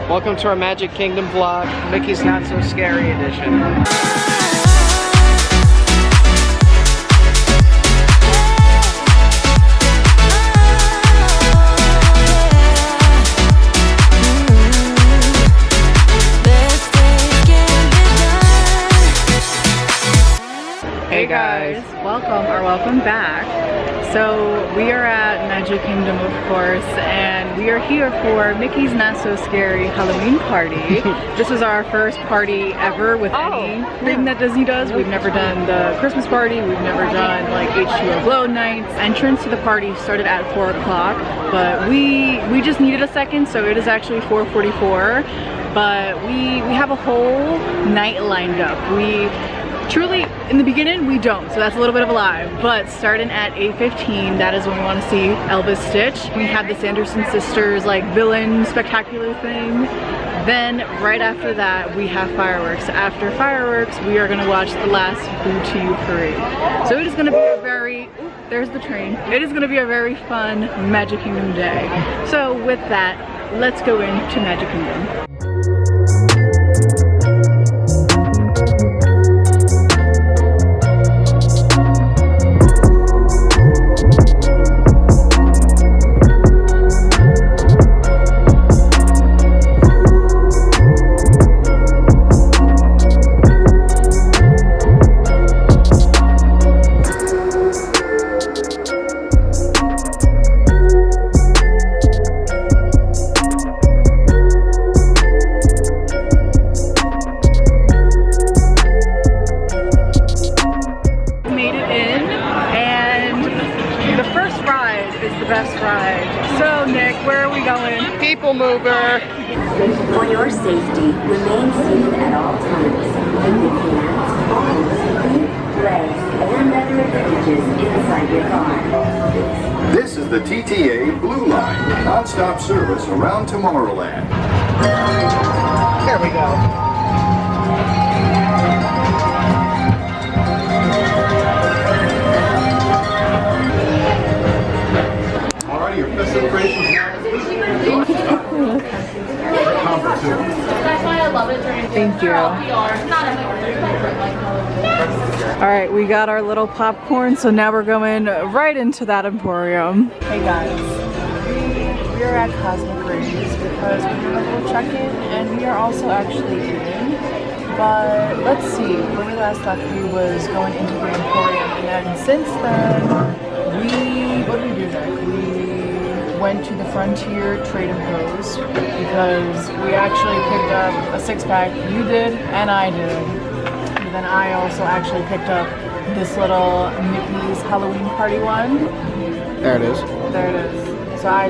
Welcome to our Magic Kingdom vlog, Mickey's Not So Scary edition. Hey guys, welcome back. So we are at Magic Kingdom, of course, and we are here for Mickey's Not So Scary Halloween party. This is our first party ever with anything that Disney does. We've never done the Christmas party, we've never done like H2O Glow nights. Entrance to the party started at 4 o'clock, but we just needed a second, so it is actually 4:44. But we have a whole night lined up. We truly, in the beginning, we don't, so that's a little bit of a lie. But starting at 8:15, that is when we want to see Elvisstitch. We have the Sanderson sisters, like, villain spectacular thing. Then, right after that, we have fireworks. After fireworks, we are going to watch the last Boo to You parade. So it is going to be a very, there's the train. It is going to be a very fun Magic Kingdom day. So with that, let's go into Magic Kingdom. People mover. For your safety, remain seated at all times. Keep your hands, arms, feet, legs, and other appendages inside your car. This is the TTA Blue Line, non-stop service around Tomorrowland. There we go. Alright, your festive decorations now. That's why I love it during Thank you. Alright, we got our little popcorn, so now we're going right into that emporium. Hey guys, we are at Cosmic Rays because we did a little check-in and we are also actually eating. But let's see, when we last left we was going into the emporium, and then since then, what did we do next? We went to the Frontier Trade and Post because we actually picked up a 6-pack. You did and I did. And then I also actually picked up this little Mickey's Halloween party one. There it is. There it is. So I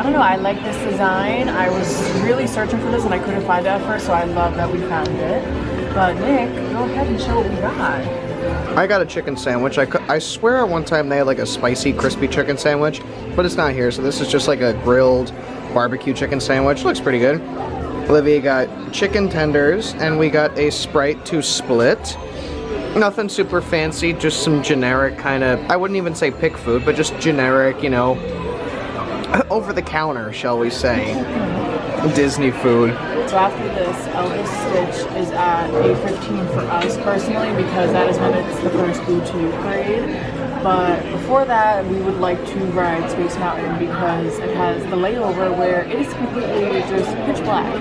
don't know, I like this design. I was really searching for this and I couldn't find it at first, so I love that we found it. But Nick, go ahead and show what we got. I got a chicken sandwich. I swear at one time they had like a spicy, crispy chicken sandwich, but it's not here, so this is just like a grilled barbecue chicken sandwich. Looks pretty good. Olivia got chicken tenders, and we got a Sprite to split. Nothing super fancy, just some generic kind of, I wouldn't even say pick food, but just generic, you know, over the counter, shall we say, Disney food. So after this, Elvisstitch is at 8:15 for us personally because that is when it's the first Boo to You parade. But before that, we would like to ride Space Mountain because it has the layover where it is completely just pitch black.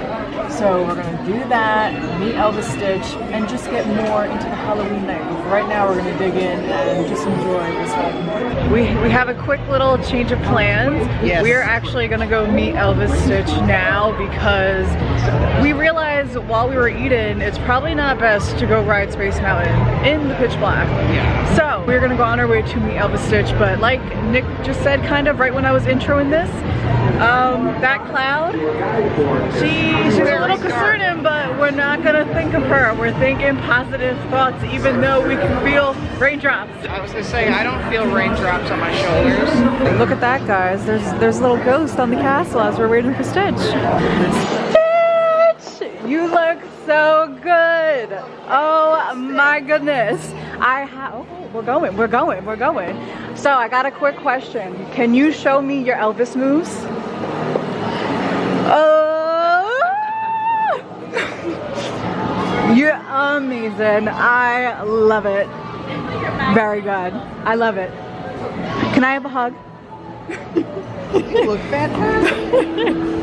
So we're gonna do that, meet Elvisstitch, and just get more into the Halloween night. But right now we're gonna dig in and just enjoy this one. We have a quick little change of plans. Yes. We're actually gonna go meet Elvisstitch now because we realized while we were eating, it's probably not best to go ride Space Mountain in the pitch black. Yeah. So we're gonna go on our way to meet Elvisstitch, but like Nick just said kind of right when I was introing this, that cloud, she's a little concerning, but we're not gonna think of her. We're thinking positive thoughts even though we can feel raindrops. I was gonna say, I don't feel raindrops on my shoulders. Look at that, guys. There's a little ghost on the castle as we're waiting for Stitch. Stitch! You look so good. Oh my goodness. We're going. So I got a quick question. Can you show me your Elvis moves? Oh, chicken. I love it. Very good. I love it. Can I have a hug? You look fantastic.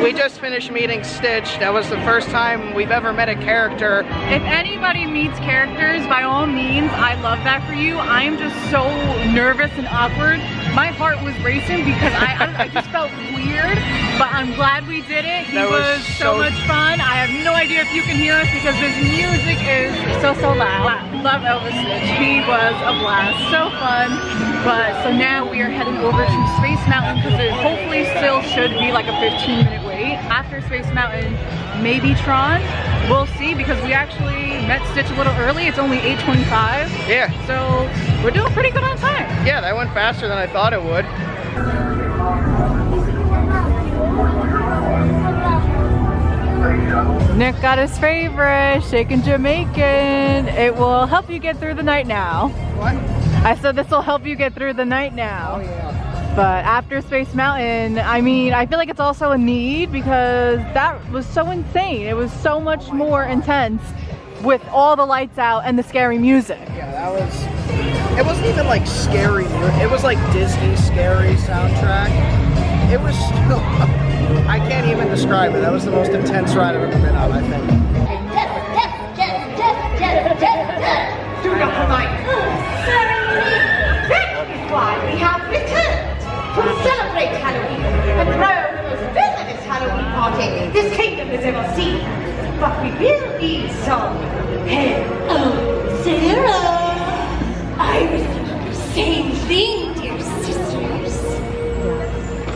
We just finished meeting Stitch. That was the first time we've ever met a character. If anybody meets characters, by all means, I love that for you. I am just so nervous and awkward. My heart was racing because I just felt weird, but I'm glad we did it. He was so much fun. I have no idea if you can hear us because his music is so loud. Love elvisstitch. He was a blast. So fun. But so now we are heading over to Space Mountain because it hopefully still should be like a 15-minute wait. After Space Mountain, maybe Tron. We'll see because we actually met Stitch a little early. It's only 8:25. Yeah. So we're doing pretty good on time. Yeah, that went faster than I thought it would. Nick got his favorite, shaken Jamaican. It will help you get through the night now. What? I said this will help you get through the night now. Oh yeah. But after Space Mountain, I mean, I feel like it's also a need because that was so insane. It was so much more intense with all the lights out and the scary music. Yeah, that was... It wasn't even like scary. It was like Disney scary soundtrack. It was still... I can't even describe it. That was the most intense ride I've ever been on, I think. Do not mind. Certainly, that is why we have returned to celebrate Halloween and throw the most villainous Halloween party this kingdom has ever seen. But we will need some help. Oh, Sarah, I was thinking the same thing, dear sisters.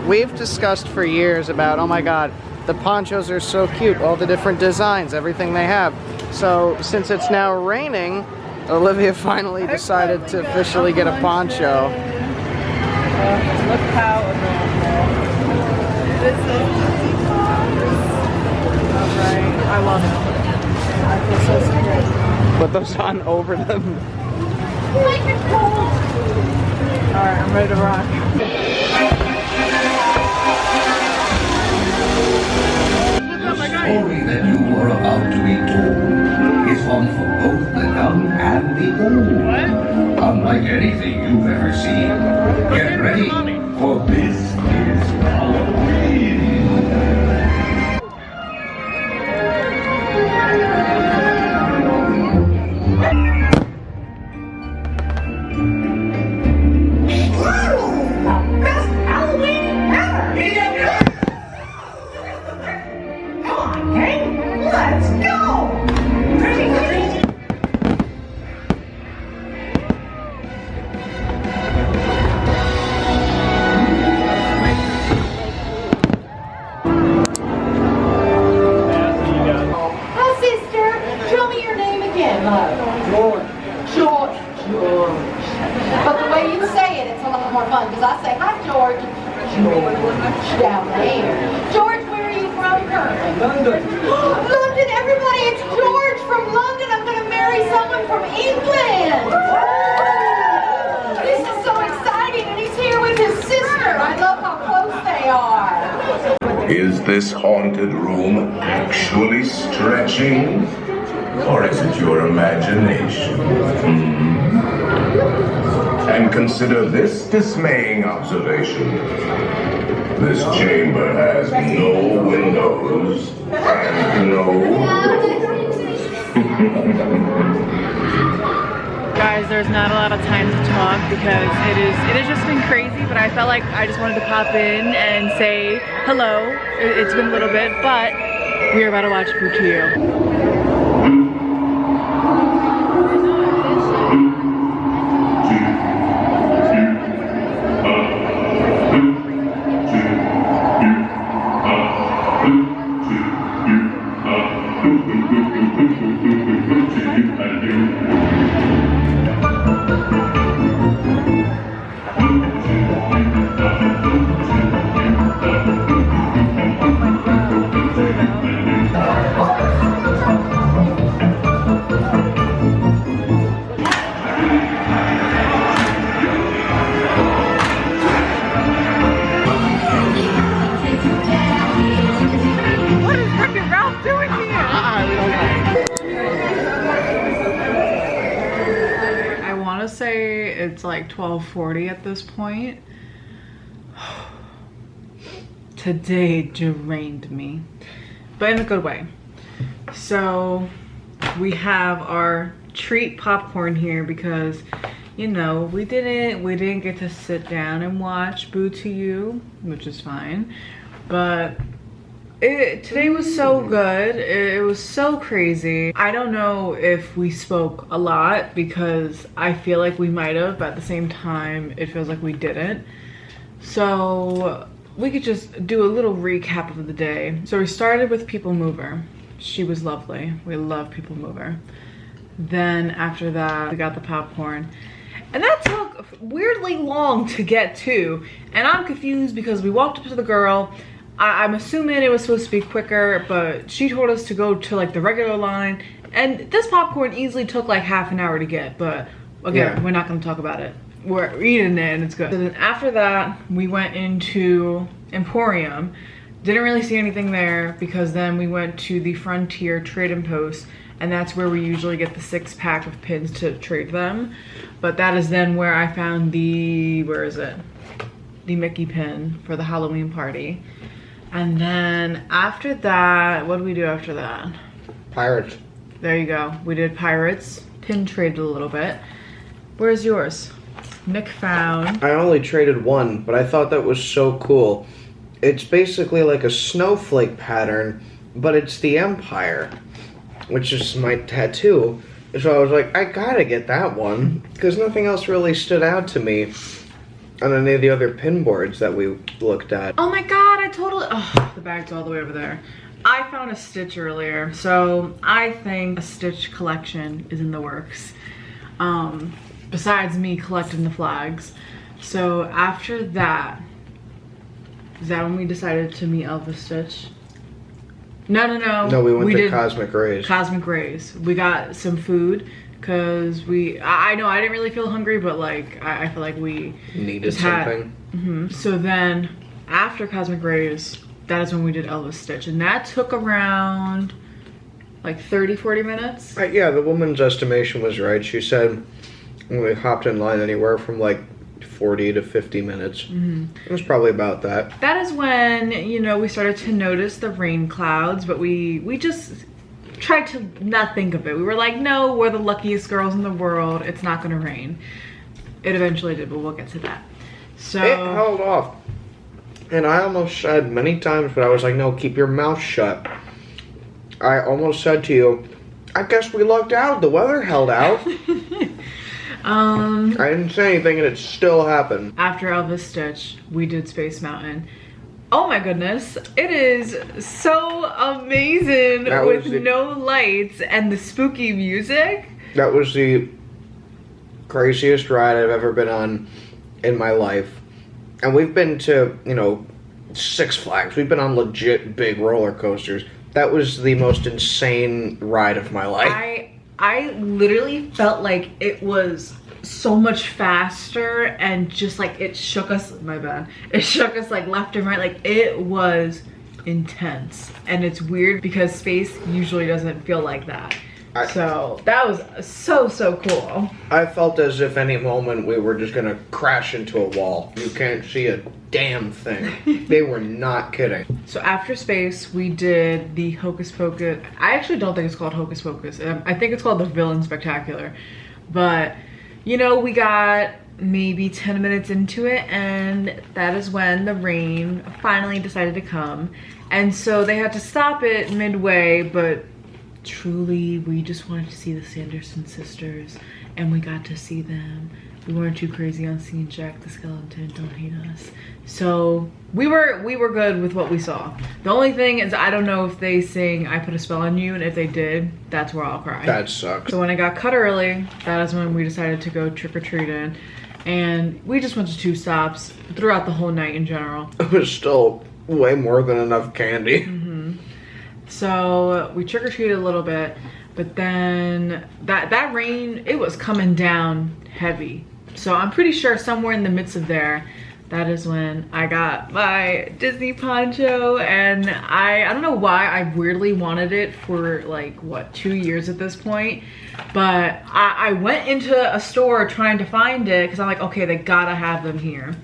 We've discussed for years about, oh my god, the ponchos are so cute, all the different designs, everything they have. So since it's now raining, Olivia finally decided to officially get a poncho. Look how adorable. This is alright, I love it. I feel so scared. Put those on over them. Alright, I'm ready to rock. The story that you are about to be told is one for both the young and the old. Unlike anything you've ever seen. Get ready, for this is Halloween. Best Halloween ever! Come on, gang, let's go! Pretty crazy. Hi, sister. Tell me your name again, love. George. George. But the way you say it, it's a lot more fun because I say, hi, George. George. Down there. George, where are you from currently? London. London, everybody, it's George from London. I'm going to marry someone from England. This is so exciting, and he's here with his sister. I love how close they are. Is this haunted room actually stretching? Or is it your imagination? And consider this dismaying observation. This chamber has no windows and no Guys, there's not a lot of time to talk because it has just been crazy, but I felt like I just wanted to pop in and say hello. It's been a little bit, but we are about to watch Pocus. It's like 12:40 at this point. Today drained me, but in a good way. So we have our treat popcorn here because, you know, we didn't get to sit down and watch Boo to You, which is fine, but today was so good. It was so crazy. I don't know if we spoke a lot because I feel like we might have, but at the same time it feels like we didn't. So we could just do a little recap of the day. So we started with People Mover. She was lovely. We love People Mover. Then after that, we got the popcorn. And that took weirdly long to get to. And I'm confused because we walked up to the girl. I'm assuming it was supposed to be quicker, but she told us to go to like the regular line. And this popcorn easily took like half an hour to get, but again, we're not gonna talk about it. We're eating it and it's good. So then after that, we went into Emporium. Didn't really see anything there because then we went to the Frontier Trade and Post, and that's where we usually get the 6-pack of pins to trade them. But that is then where I found the, where is it? The Mickey pin for the Halloween party. And then after that, what did we do after that? Pirates. There you go. We did Pirates, pin traded a little bit. Where's yours? Nick found. I only traded one, but I thought that was so cool. It's basically like a snowflake pattern, but it's the Empire, which is my tattoo. So I was like, I gotta get that one, because nothing else really stood out to me on any of the other pin boards that we looked at. Oh my god, I totally, oh, the bag's all the way over there. I found a Stitch earlier, so I think a Stitch collection is in the works. Besides me collecting the flags. So after that, is that when we decided to meet elvisstitch? No. No, we went to Cosmic Rays. Cosmic Rays. We got some food because I know I didn't really feel hungry, but like I feel like we needed something. So then after Cosmic Rays, that is when we did elvisstitch, and that took around like 30-40 minutes. Yeah, the woman's estimation was right. She said we hopped in line anywhere from like 40 to 50 minutes. It was probably about that. That is when, you know, we started to notice the rain clouds, but we just tried to not think of it. We were like, no, we're the luckiest girls in the world. It's not gonna rain. It eventually did, but we'll get to that. So it held off. And I almost said many times, but I was like, no, keep your mouth shut. I almost said to you, I guess we lucked out. The weather held out. I didn't say anything and it still happened. After elvisstitch, we did Space Mountain. Oh my goodness, it is so amazing with no lights and the spooky music. That was the craziest ride I've ever been on in my life. And we've been to, you know, Six Flags. We've been on legit big roller coasters. That was the most insane ride of my life. I literally felt like it was so much faster and just like it shook us, my bad. It shook us like left and right. Like it was intense. And it's weird because space usually doesn't feel like that. So that was so cool. I felt as if any moment we were just gonna crash into a wall. You can't see a damn thing. They were not kidding. So after space, we did the hocus pocus. I actually don't think it's called hocus pocus. I think it's called the villian spectacular. But, you know, we got maybe 10 minutes into it and that is when the rain finally decided to come. And so they had to stop it midway, but truly, we just wanted to see the Sanderson sisters, and we got to see them. We weren't too crazy on seeing Jack the Skeleton. Don't hate us. So we were good with what we saw. The only thing is, I don't know if they sing "I Put a Spell on You," and if they did, that's where I'll cry. That sucks. So when it got cut early, that is when we decided to go trick or treating, and we just went to 2 stops throughout the whole night in general. It was still way more than enough candy. So we trick-or-treated a little bit, but then that rain, it was coming down heavy. So I'm pretty sure somewhere in the midst of there, that is when I got my Disney poncho, and I don't know why I weirdly wanted it for like, what, 2 years at this point, but I went into a store trying to find it because I'm like, okay, they gotta have them here.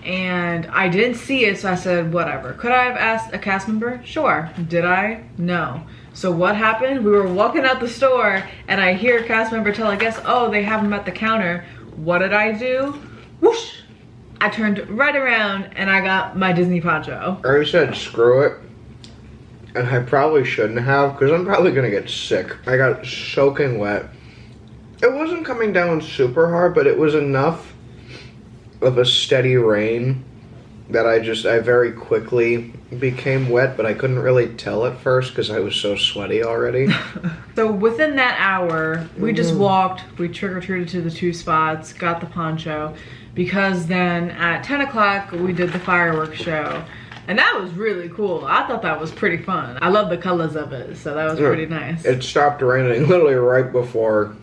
And I didn't see it, so I said, whatever. Could I have asked a cast member? Sure. Did I? No. So what happened? We were walking out the store and I hear a cast member tell a guest, oh, they have them at the counter. What did I do? Whoosh! I turned right around and I got my Disney poncho. I already said screw it. And I probably shouldn't have, because I'm probably gonna get sick. I got soaking wet. It wasn't coming down super hard, but it was enough of a steady rain that I very quickly became wet, but I couldn't really tell at first because I was so sweaty already. So within that hour, we just walked, we trick-or-treated to the 2 spots, got the poncho, because then at 10 o'clock, we did the fireworks show. And that was really cool. I thought that was pretty fun. I love the colors of it, so that was pretty nice. It stopped raining literally right before.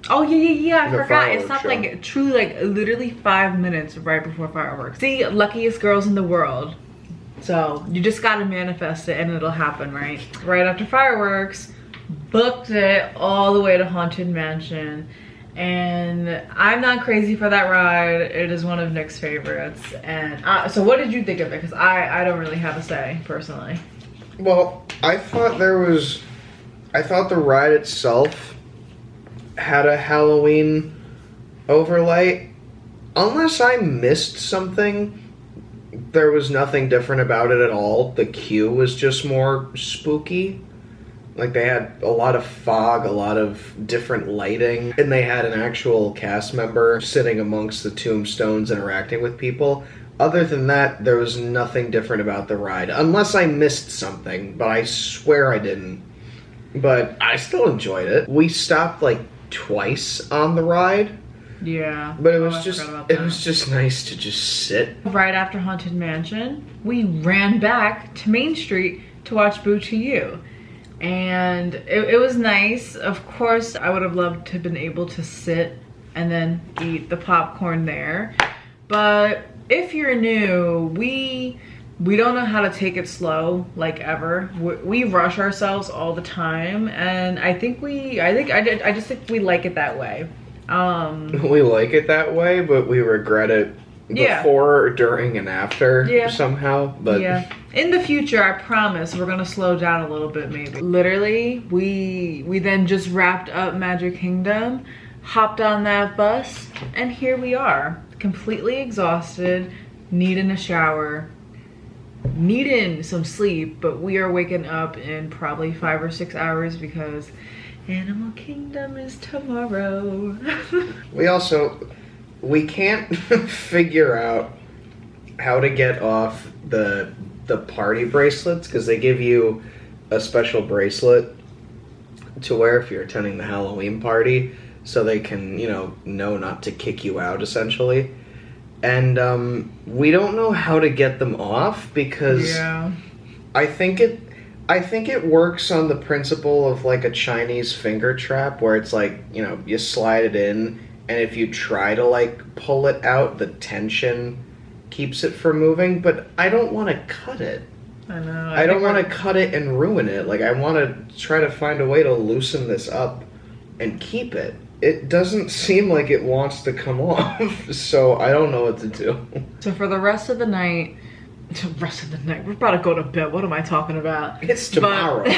Oh yeah, I The forgot. It fireworks stopped show. like truly like literally 5 minutes right before fireworks. See, luckiest girls in the world. So you just gotta manifest it and it'll happen, right? Right after fireworks, booked it all the way to Haunted Mansion. And I'm not crazy for that ride. It is one of Nick's favorites. And so what did you think of it? Because I don't really have a say, personally. Well, I thought the ride itself had a Halloween overlay. Unless I missed something, there was nothing different about it at all. The queue was just more spooky. Like, they had a lot of fog, a lot of different lighting, and they had an actual cast member sitting amongst the tombstones interacting with people. Other than that, there was nothing different about the ride. Unless I missed something, but I swear I didn't. But I still enjoyed it. We stopped like twice on the ride. Yeah. But it Oh, was I just forgot about that. just nice to just sit. Right after Haunted Mansion, we ran back to Main Street to watch Boo to You. And it was nice. Of course, I would have loved to have been able to sit and then eat the popcorn there. But if you're new, we don't know how to take it slow, like, ever. We rush ourselves all the time, and I just think we like it that way. We like it that way, but we regret it before, during, and after somehow. But yeah, in the future, I promise we're gonna slow down a little bit, maybe. Literally, we then just wrapped up Magic Kingdom, hopped on that bus, and here we are, completely exhausted, needing a shower, needing some sleep, but we are waking up in probably 5 or 6 hours because Animal Kingdom is tomorrow. we can't figure out how to get off the party bracelets, because they give you a special bracelet to wear if you're attending the Halloween party, so they can, know not to kick you out, essentially. And we don't know how to get them off, because I think it works on the principle of like a Chinese finger trap, where it's like, you slide it in, and if you try to like pull it out, the tension keeps it from moving. But I don't want to cut it. I know. I don't want to cut it and ruin it. Like, I want to try to find a way to loosen this up and keep it. It doesn't seem like it wants to come off, so I don't know what to do. So for the rest of the night, we're about to go to bed. What am I talking about? It's tomorrow.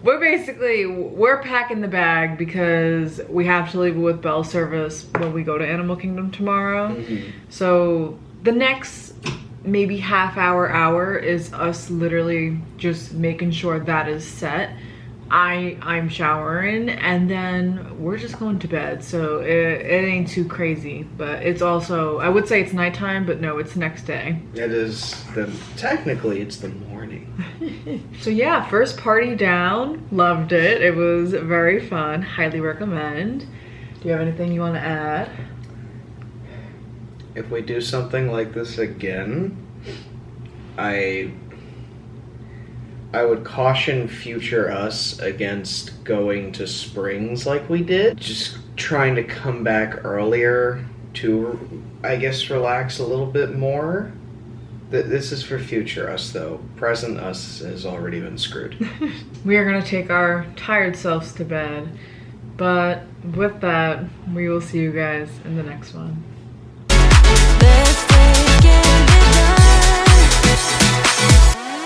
But we're packing the bag because we have to leave it with bell service when we go to Animal Kingdom tomorrow. So the next maybe half hour is us literally just making sure that is set. I'm showering, and then we're just going to bed, so it ain't too crazy. But it's also, I would say it's nighttime, but no, it's next day. It is technically it's the morning. So yeah, first party down, loved it. It was very fun, highly recommend. Do you have anything you want to add? If we do something like this again, I would caution future us against going to Springs like we did. Just trying to come back earlier to I guess, relax a little bit more. This is for future us, though. Present us has already been screwed. We are gonna take our tired selves to bed, but with that, we will see you guys in the next one.